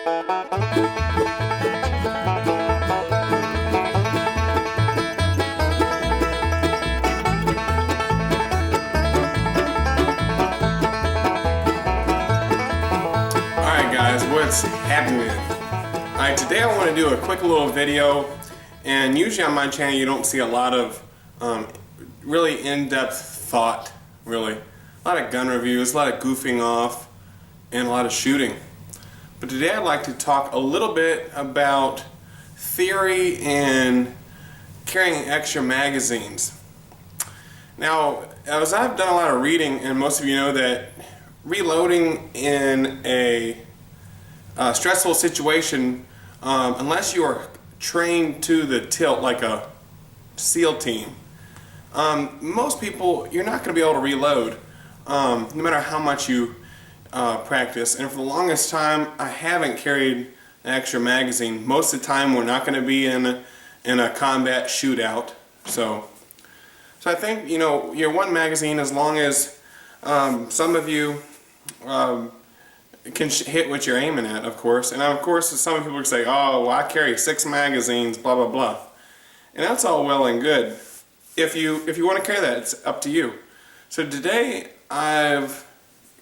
What's happening? Alright, today I want to do a quick little video, and usually on my channel you don't see a lot of really in-depth thought, really. A lot of gun reviews, a lot of goofing off, and a lot of shooting. But today I'd like to talk a little bit about theory and carrying extra magazines. Now, as I've done a lot of reading, and most of you know that reloading in a stressful situation, unless you are trained to the tilt like a SEAL team, most people, you're not going to be able to reload no matter how much you practice. And for the longest time I haven't carried an extra magazine. Most of the time we're not going to be in a combat shootout, so I think, you know, your one magazine, as long as some of you can hit what you're aiming at, of course. And of course some people say, oh, well, I carry 6 magazines, blah blah blah, and that's all well and good. If you want to carry that, it's up to you. So today I've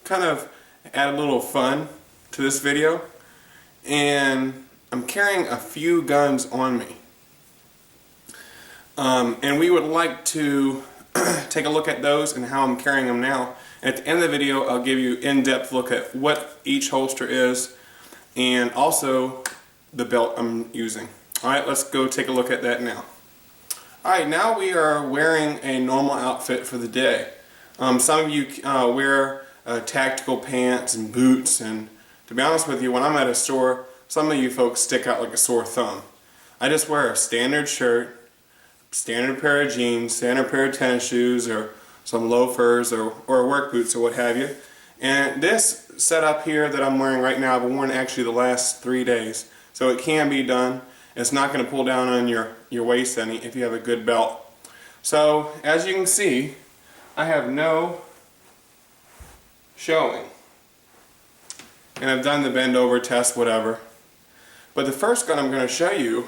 kind of added a little fun to this video, and I'm carrying a few guns on me, and we would like to take a look at those and how I'm carrying them now. At the end of the video, I'll give you an in-depth look at what each holster is, and also the belt I'm using. Alright, let's go take a look at that now. Alright, now we are wearing a normal outfit for the day. Some of you wear tactical pants and boots, and to be honest with you, when I'm at a store, some of you folks stick out like a sore thumb. I just wear a standard shirt, standard pair of jeans, standard pair of tennis shoes, or some loafers or work boots or what have you. And this setup here that I'm wearing right now, I've worn actually the last 3 days. So it can be done. It's not going to pull down on your waist any if you have a good belt. So as you can see, I have no showing. And I've done the bend over test, whatever. But the first gun I'm going to show you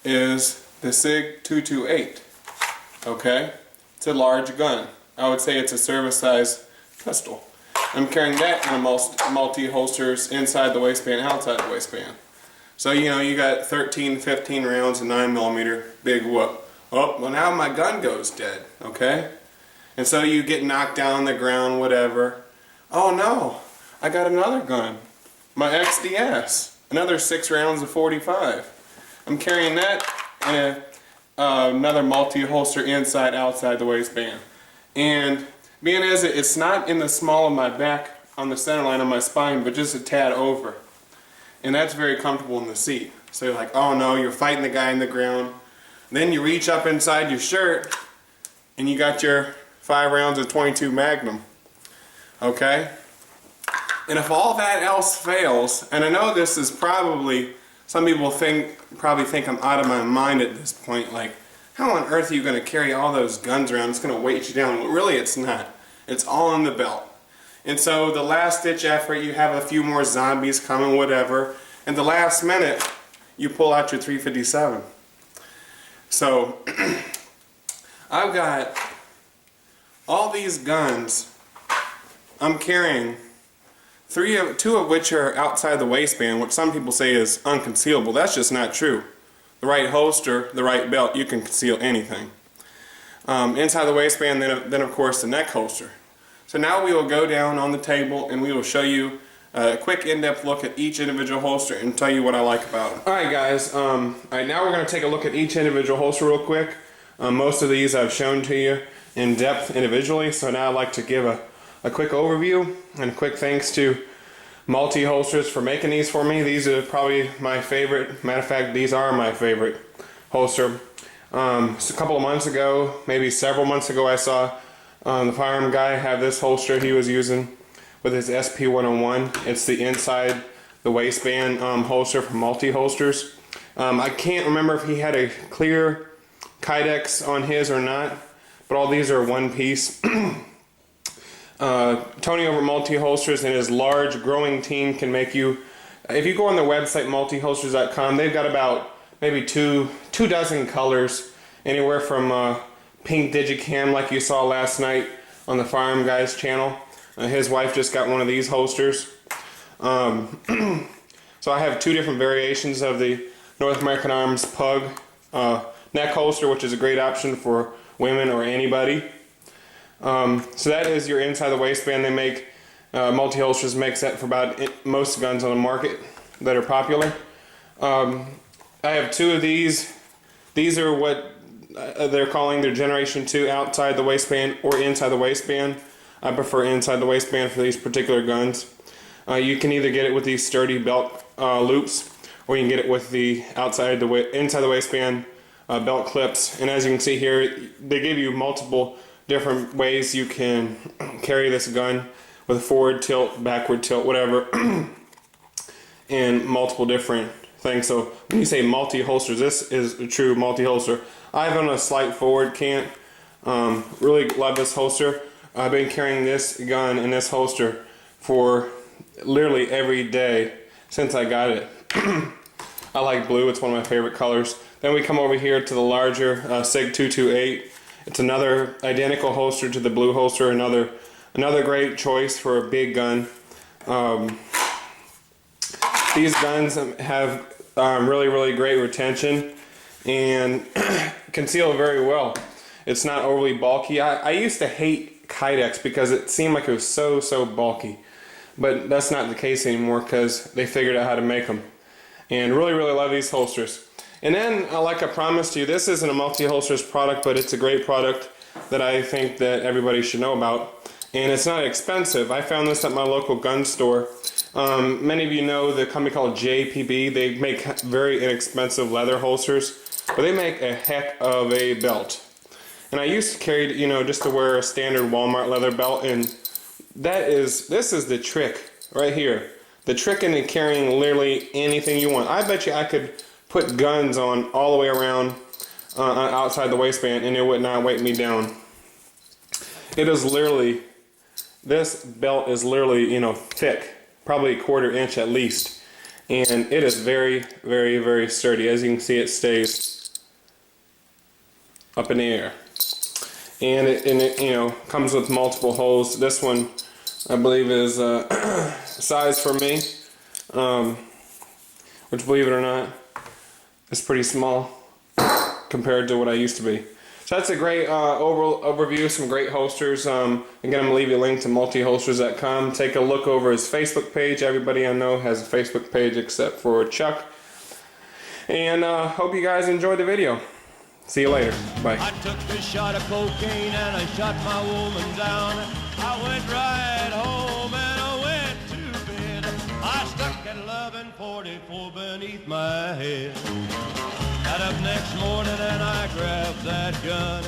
is the SIG 228. Okay? It's a large gun. I would say it's a service size pistol. I'm carrying that in a multi-holsters inside the waistband, outside the waistband. So you know, you got 13, 15 rounds of 9mm, big whoop. Oh, well now my gun goes dead, okay? And so you get knocked down on the ground, whatever. Oh no, I got another gun. My XDS, another 6 rounds of 45. I'm carrying that in another multi-holster inside, outside the waistband. And being as it's not in the small of my back on the center line of my spine, but just a tad over. And that's very comfortable in the seat. So you're like, oh no, you're fighting the guy in the ground. Then you reach up inside your shirt and you got your 5 rounds of 22 Magnum. Okay? And if all that else fails, and I know this is probably, some people probably think I'm out of my mind at this point, like, how on earth are you going to carry all those guns around? It's going to weight you down. Well, really, it's not. It's all in the belt. And so the last ditch effort, you have a few more zombies coming, whatever, and the last minute, you pull out your 357. So, I've got all these guns I'm carrying, two of which are outside the waistband, which some people say is unconcealable. That's just not true. The right holster, the right belt, you can conceal anything. Inside the waistband, then of course the neck holster. So now we will go down on the table and we will show you a quick in-depth look at each individual holster and tell you what I like about them. Alright guys, alright, now we're going to take a look at each individual holster real quick. Most of these I've shown to you in depth individually, so now I'd like to give a quick overview and a quick thanks to Multi-Holsters for making these for me. These are probably my favorite. Matter of fact, these are my favorite holster. Just a couple of months ago, maybe several months ago, I saw the firearm guy have this holster he was using with his SP101. It's the inside the waistband holster from Multi-Holsters. I can't remember if he had a clear Kydex on his or not, but all these are one piece. Tony over Multi-Holsters and his large growing team can make you If you go on their website, multiholsters.com, they've got about maybe two dozen colors, anywhere from pink Digicam like you saw last night on the Firearm Guys channel. His wife just got one of these holsters. So I have two different variations of the North American Arms Pug neck holster, which is a great option for women or anybody. So that is your inside the waistband. They make multi-holsters makes that for about most guns on the market that are popular. I have two of these. These are what they're calling their Generation 2 outside the waistband or inside the waistband. I prefer inside the waistband for these particular guns. You can either get it with these sturdy belt loops, or you can get it with the inside the waistband belt clips. And as you can see here, they give you multiple different ways you can carry this gun, with a forward tilt, backward tilt, whatever, and multiple different things. So when you say multi-holsters, this is a true multi-holster. I have on a slight forward cant. Really love this holster. I've been carrying this gun in this holster for literally every day since I got it. I like blue, it's one of my favorite colors. Then we come over here to the larger SIG 228. It's another identical holster to the blue holster, another great choice for a big gun. These guns have really great retention and conceal very well. It's not overly bulky. I used to hate Kydex because it seemed like it was so bulky, but that's not the case anymore because they figured out how to make them. And really love these holsters. And then, like I promised you, this isn't a multi-holsters product, but it's a great product that I think that everybody should know about. And it's not expensive. I found this at my local gun store. Many of you know the company called JPB. They make very inexpensive leather holsters, but they make a heck of a belt. And I used to carry, just to wear a standard Walmart leather belt, and this is the trick right here. The trick in carrying literally anything you want. I bet you I could put guns on all the way around outside the waistband and it would not weight me down. It is literally, this belt is literally, thick, probably a 1/4 inch at least. And it is very sturdy. As you can see, it stays up in the air. And it comes with multiple holes. This one, I believe, is size for me, which, believe it or not, is pretty small compared to what I used to be. So that's a great overview, some great holsters. Again, I'm going to leave you a link to multiholsters.com. Take a look over his Facebook page. Everybody I know has a Facebook page except for Chuck. And hope you guys enjoyed the video. See you later. Bye. I took a shot of cocaine and I shot my woman down. I went right home and I went to bed. I stuck at 11:44 beneath my head. Got up next morning and I grabbed that gun.